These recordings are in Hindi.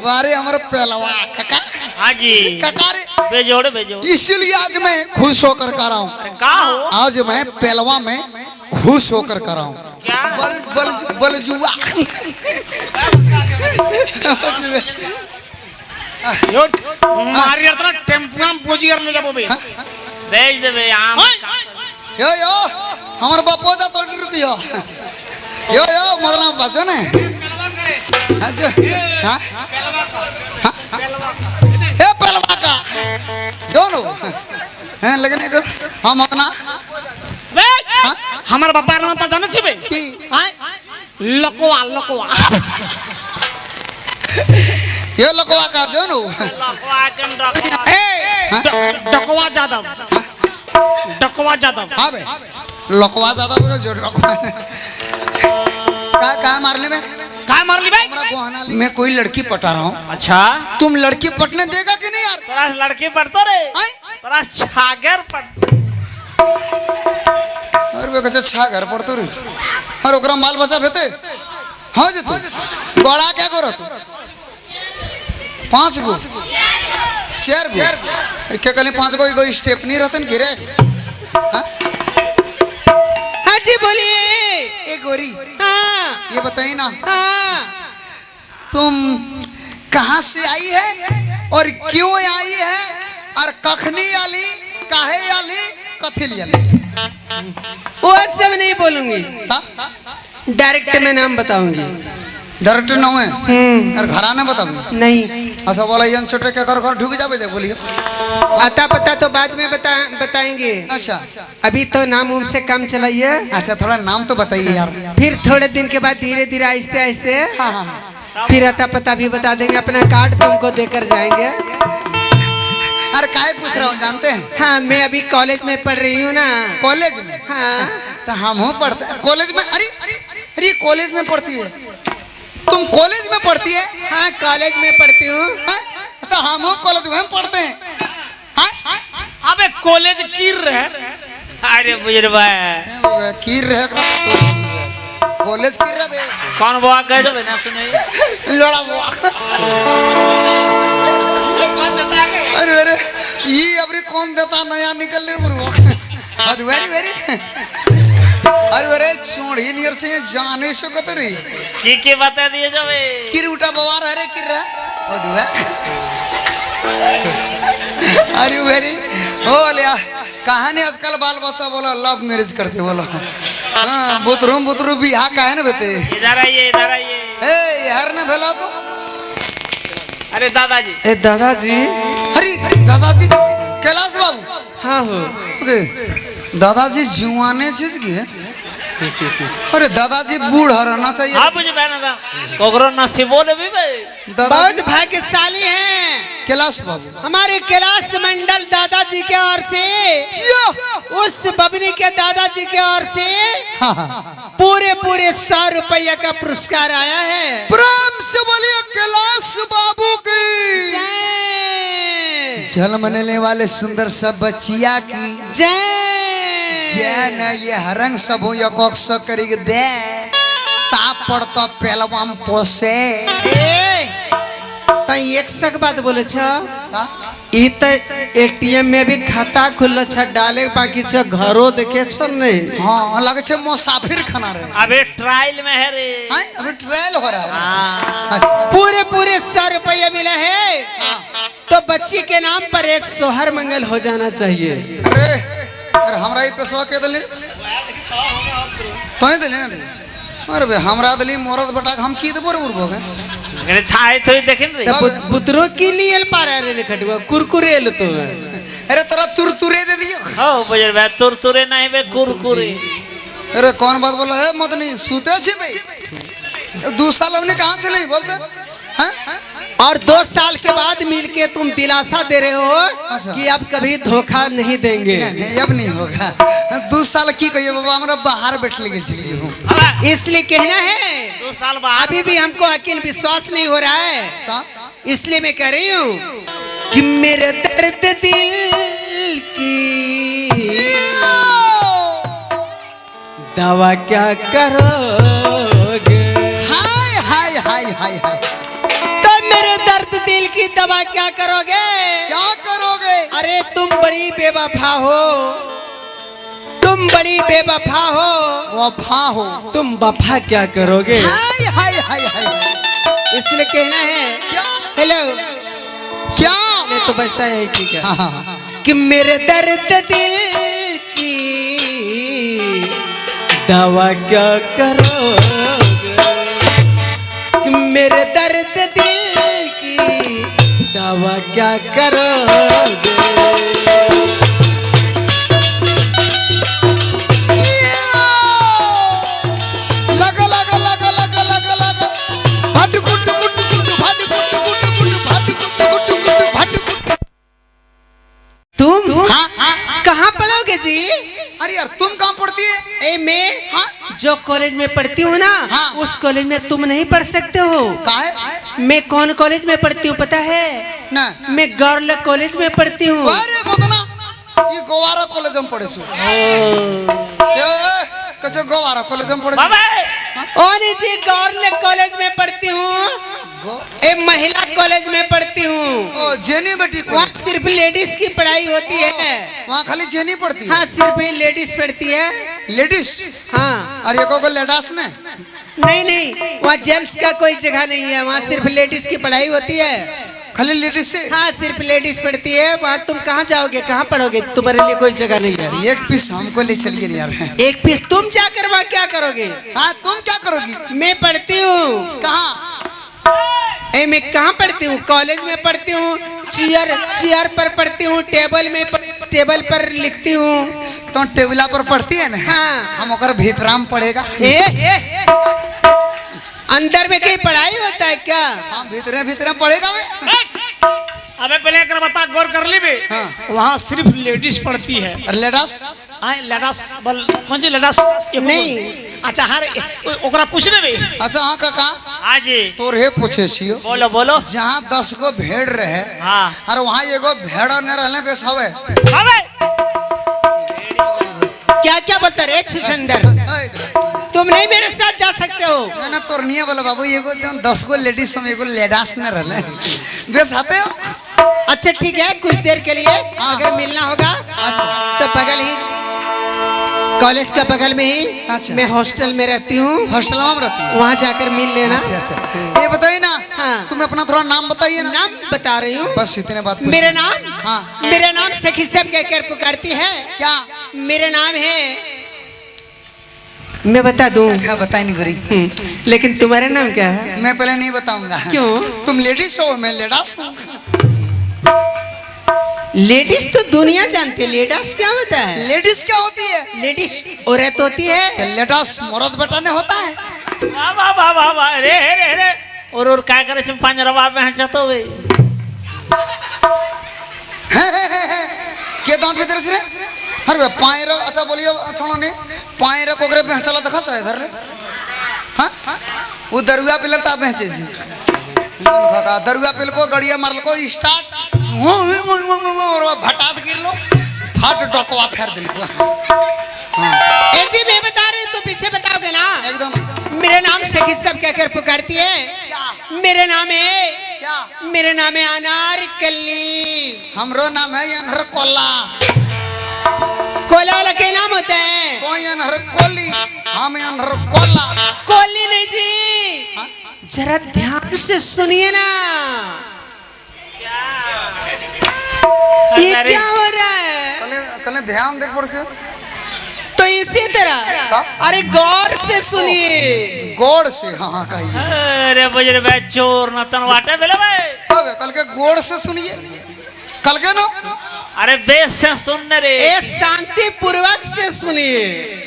वारे हमारे पहलवा काका। हाँ जी काका रे बेजोड़ बेजोड़। इसलिए आज मैं खुश होकर कर रहा हूँ। का हो आज मैं पहलवा में खुश होकर कर रहा हूँ। क्या बल बल बल जुआ यो मारी यार टेम्पो में पूजी कर ले जाबो बे भेज देबे आम यो हमारे बापो जा तो रुकियो यो मदरा बाजो ने अच्छा हां ए पहलवा का दोनों हैं लगने कर हम अपना हमार बापा नाम त जाने छिबे की लकोवा लकोवा ये लकवा का दोनों डकवा जादव डकवा जादव हां बे लकवा ज्यादा बोलो जो लकवा का मारने में काय मार ली भाई हमरा गोहाना मैं कोई लड़की पटा रहा हूँ। अच्छा तुम लड़की पटने देगा कि नहीं यार? तोरा लड़की पढ़तो रे तोरा छागर पढ़ और वे कैसे छा घर पड़तो रे और ओकरा माल बचा भेते हां जे तू गोड़ा क्या करो तू 5 गो 4 गो अरे क्या कहले 5 गो एगो स्टेप नहीं रहतन गिरे हां हां जी बोलिए ए गोरी हां ये बताइए ना हां तुम कहां से आई है और क्यों आई है और कखनी आली काहे आली कथी आली? वो सब नहीं बोलूंगी, डायरेक्ट मैं नाम बताऊंगी। डायरेक्ट नाम है और घराना बताऊंगी नहीं अच्छा बोला यन छोटे के घर घर ढुक जाबे दे बोलिए आता पता तो बाद में बताएंगे। अच्छा अभी तो नाम उम से कम चलाइए। अच्छा थोड़ा नाम तो बताइए यार। फिर थोड़े दिन के बाद धीरे धीरे आहिस्ते आहिस्ते हाँ। फिर आता पता भी बता देंगे। अपना कार्ड तुमको देकर जाएंगे। अरे काहे पूछ रहा हूँ जानते हैं? हाँ मैं अभी कॉलेज में पढ़ रही हूँ ना। कॉलेज में? हाँ तो हम हो पढ़ते हैं कॉलेज में। अरे कॉलेज में पढ़ती है? तुम कॉलेज में पढ़ती है? हाँ कॉलेज में पढ़ती हूँ। तो हम हो कॉलेज में पढ़ते हैं। अबे कॉलेज कीर रहे अरे बुजुर्गा कीर रहे कॉलेज कीर रहे कौन बुआ कह दो ना सुने लोड़ा बुआ। अरे ये अबरी कौन देता नया निकल रही वेरी वेरी अरे छोड़ी नियर से जाने सो कतरी की बता दिए जावे किर उठा बवार अरे किर रहा अरे वेरी हो लिया कहानी आजकल बाल बच्चा बोला लव मैरिज करते बोला हाँ बुतरू बिहार का है ना बेटे इधर आइए ए यार ना भेला तो अरे दादाजी ए दादाजी। अरे दादाजी कैलाश बाबू। हाँ हो दादाजी जुआने चीज की है। अरे दादाजी बूढ़ा रहना चाहिए। हाँ मुझे बहना था कोगरो नसीबो ने भी बहुत भाग्यशाली हैं कैलाश बाबू। हमारे कैलाश मंडल दादाजी के ओर से उस बबनी के दादाजी के ओर से पूरे 100 रुपया का पुरस्कार आया है। प्रेम से बोलिए कैलाश बाबू की जल मनने वाले सुंदर सब बच्चिया की जय न ये हरंग सब यकोक्स करी दे ताप पड़ता पहलवाम पोसे त एक सक बात बोले छ ई त एटीएम में भी खाता खुलल छ डाले बाकी छ घरो देखे छ नहीं। हां लगे छ मुसाफिर खाना रे अबे ट्रायल में है रे हां अभी ट्रायल हो रहा है। हाँ। पूरे 100 रुपया मिला है तो बच्ची के नाम पर एक सोहर मंगल हो जाना चाहिए। अरे हमरा ई पैसा के दले तो दले अरे बे हमरा दली मोरद बटा हम की देबो रे उरबो के अरे थाए तो देखें रे बुतरो की लिए पा रहा रे खटवा कुरकुरे ल तो अरे तोरा तुरतुरे दे दियो। हो बुजुर्गा तुरतुरे नहीं बे कुरकुरे। अरे कौन बात बोला है मदनी सूते छी भाई 2 साल हमने कहां से नहीं बोलते हैं और 2 साल के बाद मिलके तुम दिलासा दे रहे हो कि अब कभी धोखा नहीं देंगे। नहीं अब नहीं होगा 2 साल की कहिए बाबा हमरा बाहर बैठ ले गेल हूं इसलिए कहना है 2 साल बाद अभी भी हमको यकीन विश्वास नहीं हो रहा है इसलिए मैं कह रही हूँ कि मेरे दर्द दिल की दवा क्या करोगे। हाय हाय हाय हाय हाय तो मेरे दर्द दवा क्या करोगे? क्या करोगे? अरे तुम बड़ी बेवफा हो, तुम बड़ी बेवफा हो, वफा हो। तुम वफा क्या करोगे? हाय हाय हाय हाय। इसलिए कहना है क्या? हेलो क्या? नहीं तो बचता है ठीक है हाँ, हाँ। कि मेरे दर्द दिल की दवा क्या करोगे? कि मेरे दर्द दिल की दवा क्या करोगे? लगा लगा लगा लगा लगा लगा भट गुट गुट गुट भट गुट गुट गुट भट गुट गुट गुट भट गुट। तुम हाँ हाँ। कहाँ पढ़ोगे जी? अरे यार तुम कहाँ पढ़ती है? ए मैं हाँ? जो कॉलेज में पढ़ती हूँ ना, हाँ। उस कॉलेज में तुम नहीं पढ़ सकते हो। कहाँ है? मैं कौन कॉलेज में पढ़ती हूँ पता है? ना मैं गर्ल कॉलेज में पढ़ती हूँ। अरे बदना ये गोवारा कॉलेज में पढ़े छो। कैसे गोवारा कॉलेज में पढ़े? बाबा और जी गर्ल कॉलेज में पढ़ती हूँ, ए महिला कॉलेज में पढ़ती हूँ। ओ जेनी बेटी वहाँ को सिर्फ लेडीज की पढ़ाई होती है। वहाँ खाली जेनी पढ़ती है। हाँ सिर्फ लेडीज पढ़ती है। लेडीज? हाँ अरे ये को लेडास ने? नहीं नहीं, वहाँ जेंट्स का कोई जगह नहीं है, वहाँ सिर्फ लेडीज की पढ़ाई होती है। खाली लेडीज से? हाँ सिर्फ लेडीज पढ़ती है। वहाँ तुम कहाँ जाओगे, कहाँ पढ़ोगे? तुम्हारे लिए कोई जगह नहीं है। एक पीस हमको ले चलिए यार। एक पीस तुम जाकर वहाँ क्या करोगे? हाँ तुम क्या करोगी? मैं पढ़ती हूँ। कहाँ? ए मैं कहाँ पढ़ती हूँ? कॉलेज में पढ़ती हूँ। चेयर पर पढ़ती हूँ, टेबल पर लिखती हूँ। तो टेबला पर पढ़ती है ना? हाँ। हम ओकर भीतराम पढ़ेगा। अंदर में कहीं पढ़ाई होता है क्या? हाँ भीतरे भीतरे पढ़ेगा वे। अबे पहले एक बता, गौर कर ली बे। हाँ। वहाँ सिर्फ लेडीज पढ़ती है। और लेडास? हाँ लेडास बल कौन सी लेडास? नहीं। अच्छा हर ओकरा पूछ ले बे। अच्छा हाँ काका हाँ जी तोर हे पूछे छियो। बोलो बोलो। जहाँ 10 गो भेड़ रहे हाँ और वहाँ एगो भेड़ न रहने बेस हवे। बाबा क्या क्या बोलता रे छुछंदर? तुम नहीं मेरे साथ जा सकते हो। ना ना तोर नहीं बोला बाबू एगो 10 गो लेडीज हम एगो लेडास न रहले बेस आते हो। अच्छा ठीक है, कुछ देर के लिए अगर मिलना होगा तो बगल ही कॉलेज का बगल में ही अच्छा। मैं हॉस्टल में रहती हूँ, हॉस्टल में रहती है? वहाँ जाकर मिल लेना। अच्छा अच्छा ये बताइए ना। हाँ। तुम अपना थोड़ा नाम बताइए ना। नाम बता रही हूँ। बस इतने बात पूछ। मेरा नाम? हाँ। मेरा नाम सखी सब कहकर पुकारती है। क्या? मेरा नाम है, मैं बता दूं? हाँ बताई नहीं करी। लेकिन तुम्हारा नाम क्या है? मैं पहले नहीं बताऊंगा। क्यों? तुम लेडीज हो मैं लेडास हूँ। लेडीज तो दुनिया जानती है, लेडास क्या होता है? लेडीज क्या होती है? लेडीज औरत होती है। लेडास मर्द बेटाने होता है। बाबा बाबा बाबा रे रे रे और काय करे छे पंजरवा में हंचतो वे के दांत भीतर से रे? अरे पायरा अच्छा बोलियो छोड़ो ने पायरा कोकरे पे चला देखा चाहे इधर रे। हां वो दरुआ पिलता बेचे सी का दरुआ पिल को गड़िया मारल को स्टार्ट और भटात गिर लो फट डकवा फेर दिल को। हां ए जी मैं बता रही हूं तो पीछे बताओगे ना? एकदम। मेरा नाम सखी सब कहकर पुकारती है। मेरा नाम है क्या? मेरा नाम है अनारकली। हमरो नाम है अनहर कोला। कोला वाला क्या नाम होता है? कोई अनहर कोली हम अनहर कोला। कोली नहीं जी, जरा ध्यान से सुनिए ना। ये क्या हो रहा है? तले ध्यान देख पड़ से तो इसी तरह अरे गौर से सुनिए। गोड़ से। हाँ हाँ कहिए। अरे बजरे बे चोर न तनवाटे बेले बे अब कल के गोड़ से सुनिए। कल के नो अरे बेस से सुनने रे ए शांति पूर्वक से सुनिए,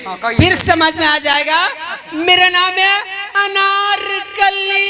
हाँ, कहिए। फिर समझ में आ जाएगा। मेरा नाम है अनारकली।